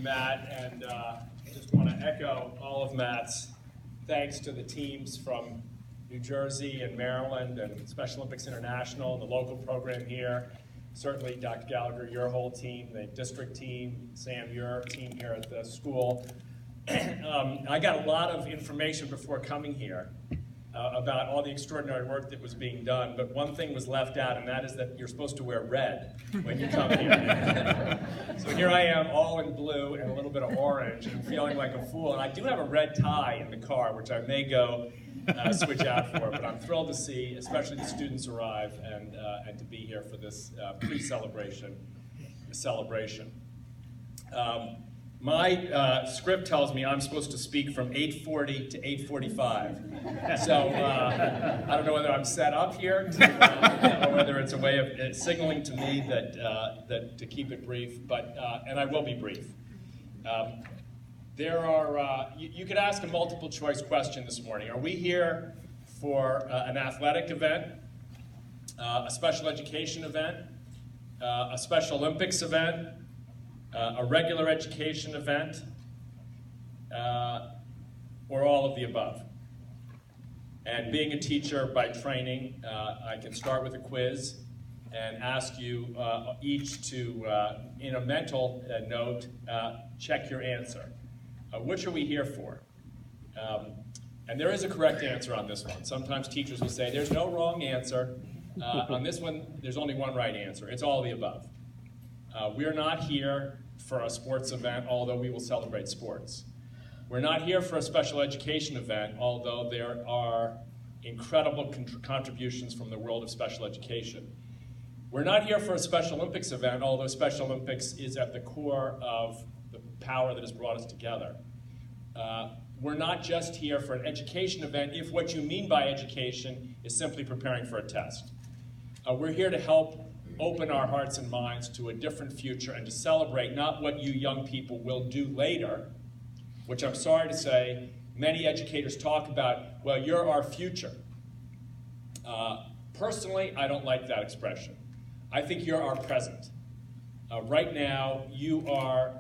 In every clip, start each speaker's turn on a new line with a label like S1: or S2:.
S1: Matt, and just want to echo all of Matt's thanks to the teams from New Jersey and Maryland and Special Olympics International, the local program here. Certainly, Dr. Gallagher, your whole team, the district team, Sam, your team here at the school. I got a lot of information before coming here about all the extraordinary work that was being done, but one thing was left out, and that is that you're supposed to wear red when you come here. So here I am, all in blue and a little bit of orange, and feeling like a fool. And I do have a red tie in the car, which I may go switch out for, but I'm thrilled to see, especially the students arrive and to be here for this pre-celebration celebration. My script tells me I'm supposed to speak from 8:40 to 8:45. So I don't know whether I'm set up here or whether it's a way of signaling to me that to keep it brief, but and I will be brief. There are, you could ask a multiple choice question this morning. Are we here for an athletic event, a special education event, a Special Olympics event, a regular education event, or all of the above? And being a teacher by training, I can start with a quiz and ask you each to, in a mental note, check your answer. Which are we here for? And there is a correct answer on this one. Sometimes teachers will say, there's no wrong answer. On this one, there's only one right answer. It's all of the above. We're not here for a sports event, although we will celebrate sports. We're not here for a special education event, although there are incredible contributions from the world of special education. We're not here for a Special Olympics event, although Special Olympics is at the core of the power that has brought us together. We're not just here for an education event if what you mean by education is simply preparing for a test. We're here to help open our hearts and minds to a different future and to celebrate not what you young people will do later, which I'm sorry to say, many educators talk about, well, you're our future. Personally, I don't like that expression. I think you're our present. Right now, you are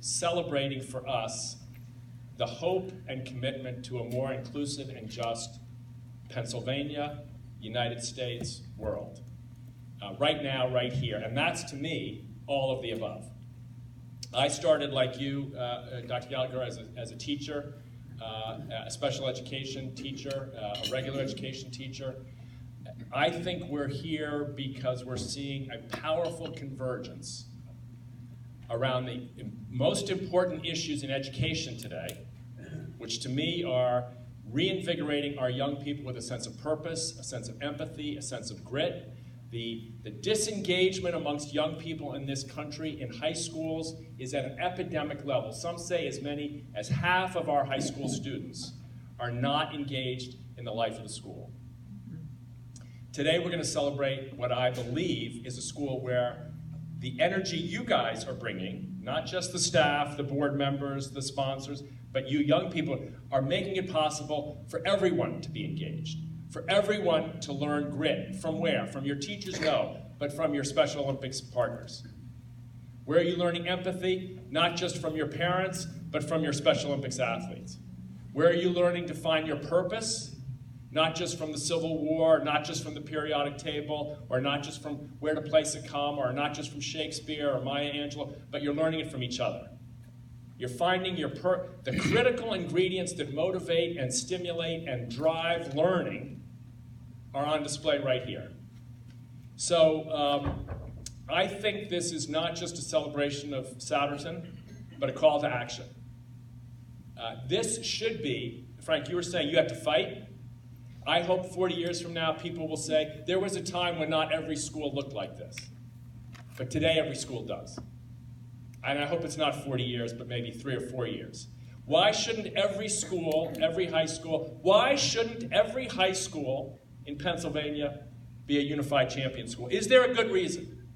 S1: celebrating for us the hope and commitment to a more inclusive and just Pennsylvania, United States, world. Right now, right here. And that's, to me, all of the above. I started, like you, Dr. Gallagher, as a teacher, a special education teacher, a regular education teacher. I think we're here because we're seeing a powerful convergence around the most important issues in education today, which to me are reinvigorating our young people with a sense of purpose, a sense of empathy, a sense of grit. The disengagement amongst young people in this country in high schools is at an epidemic level. Some say as many as half of our high school students are not engaged in the life of the school. Today we're going to celebrate what I believe is a school where the energy you guys are bringing, not just the staff, the board members, the sponsors, but you young people are making it possible for everyone to be engaged. For everyone to learn grit. From where? From your teachers? No, but from your Special Olympics partners. Where are you learning empathy? Not just from your parents, but from your Special Olympics athletes. Where are you learning to find your purpose? Not just from the Civil War, not just from the periodic table, or not just from Where to Place a Comma, or not just from Shakespeare or Maya Angelou, but you're learning it from each other. You're finding the critical ingredients that motivate and stimulate and drive learning are on display right here. So I think this is not just a celebration of Souderton, but a call to action. This should be, Frank, you were saying you have to fight. I hope 40 years from now people will say, there was a time when not every school looked like this. But today every school does. And I hope it's not 40 years, but maybe 3 or 4 years. Why shouldn't every school, every high school, why shouldn't every high school in Pennsylvania be a unified champion school? Is there a good reason?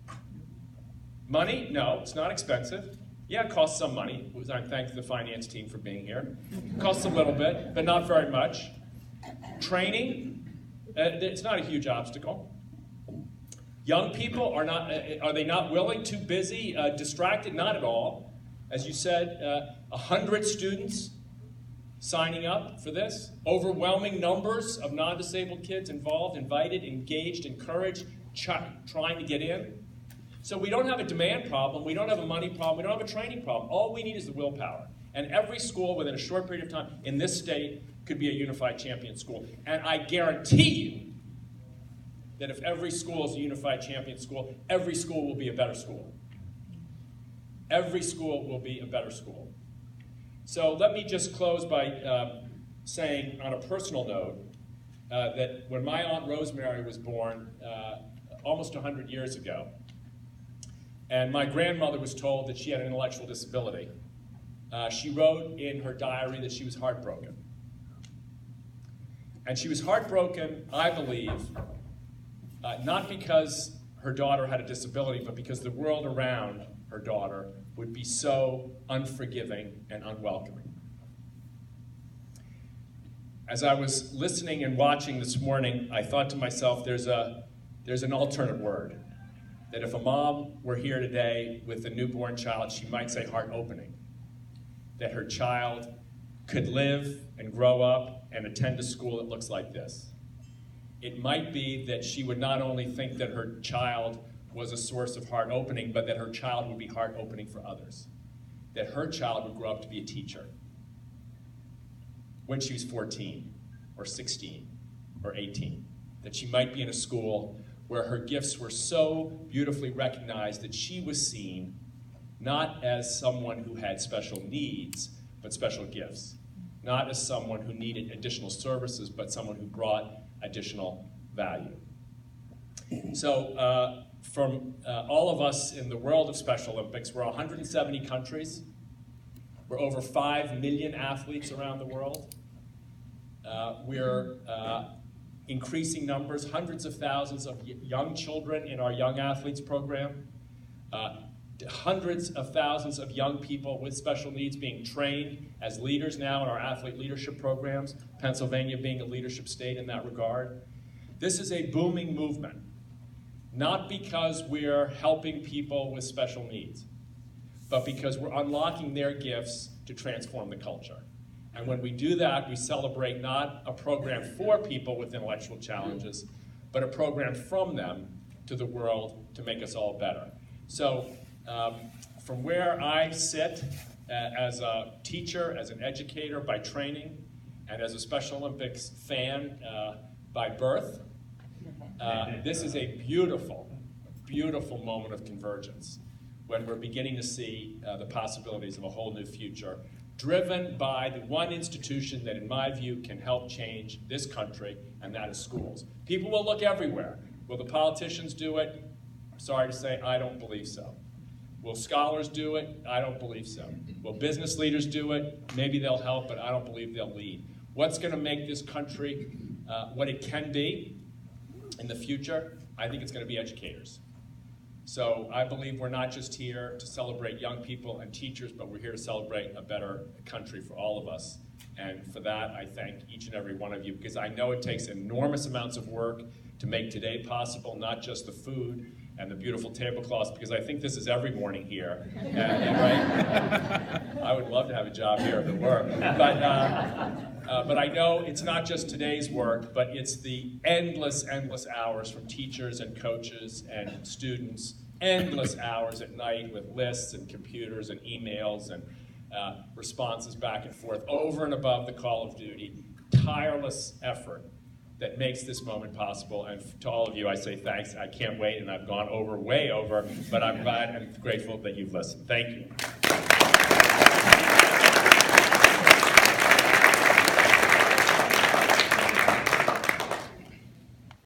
S1: Money? No, it's not expensive. Yeah, it costs some money. I thank the finance team for being here. It costs a little bit, but not very much. Training? It's not a huge obstacle. Young people are they not willing, too busy, distracted? Not at all. As you said, 100 students signing up for this, overwhelming numbers of non-disabled kids involved, invited, engaged, encouraged, trying to get in. So we don't have a demand problem, we don't have a money problem, we don't have a training problem. All we need is the willpower. And every school within a short period of time in this state could be a unified champion school. And I guarantee you that if every school is a unified champion school, every school will be a better school. Every school will be a better school. So let me just close by saying on a personal note that when my Aunt Rosemary was born almost 100 years ago, and my grandmother was told that she had an intellectual disability, she wrote in her diary that she was heartbroken. And she was heartbroken, I believe, not because her daughter had a disability, but because the world around her daughter would be so unforgiving and unwelcoming. As I was listening and watching this morning, I thought to myself, there's an alternate word. That if a mom were here today with a newborn child, she might say heart-opening. That her child could live and grow up and attend a school that looks like this. It might be that she would not only think that her child was a source of heart-opening, but that her child would be heart-opening for others. That her child would grow up to be a teacher when she was 14 or 16 or 18. That she might be in a school where her gifts were so beautifully recognized that she was seen not as someone who had special needs, but special gifts. Not as someone who needed additional services, but someone who brought additional value. So from all of us in the world of Special Olympics, we're 170 countries. We're over 5 million athletes around the world. We're increasing numbers, hundreds of thousands of young children in our Young Athletes program, hundreds of thousands of young people with special needs being trained as leaders now in our athlete leadership programs, Pennsylvania being a leadership state in that regard. This is a booming movement, not because we're helping people with special needs, but because we're unlocking their gifts to transform the culture. And when we do that, we celebrate not a program for people with intellectual challenges, but a program from them to the world to make us all better. So from where I sit as a teacher, as an educator by training, and as a Special Olympics fan by birth, this is a beautiful, beautiful moment of convergence when we're beginning to see the possibilities of a whole new future, driven by the one institution that, in my view, can help change this country, and that is schools. People will look everywhere. Will the politicians do it? I'm sorry to say, I don't believe so. Will scholars do it? I don't believe so. Will business leaders do it? Maybe they'll help, but I don't believe they'll lead. What's going to make this country what it can be in the future? I think it's going to be educators. So I believe we're not just here to celebrate young people and teachers, but we're here to celebrate a better country for all of us. And for that, I thank each and every one of you, because I know it takes enormous amounts of work to make today possible, not just the food and the beautiful tablecloths, because I think this is every morning here. Right? I would love to have a job here if it were. But I know it's not just today's work, but it's the endless, endless hours from teachers and coaches and students, endless hours at night with lists and computers and emails and responses back and forth, over and above the call of duty, tireless effort that makes this moment possible. And to all of you, I say thanks. I can't wait, and I've gone over, way over, but I'm glad and grateful that you've listened. Thank you.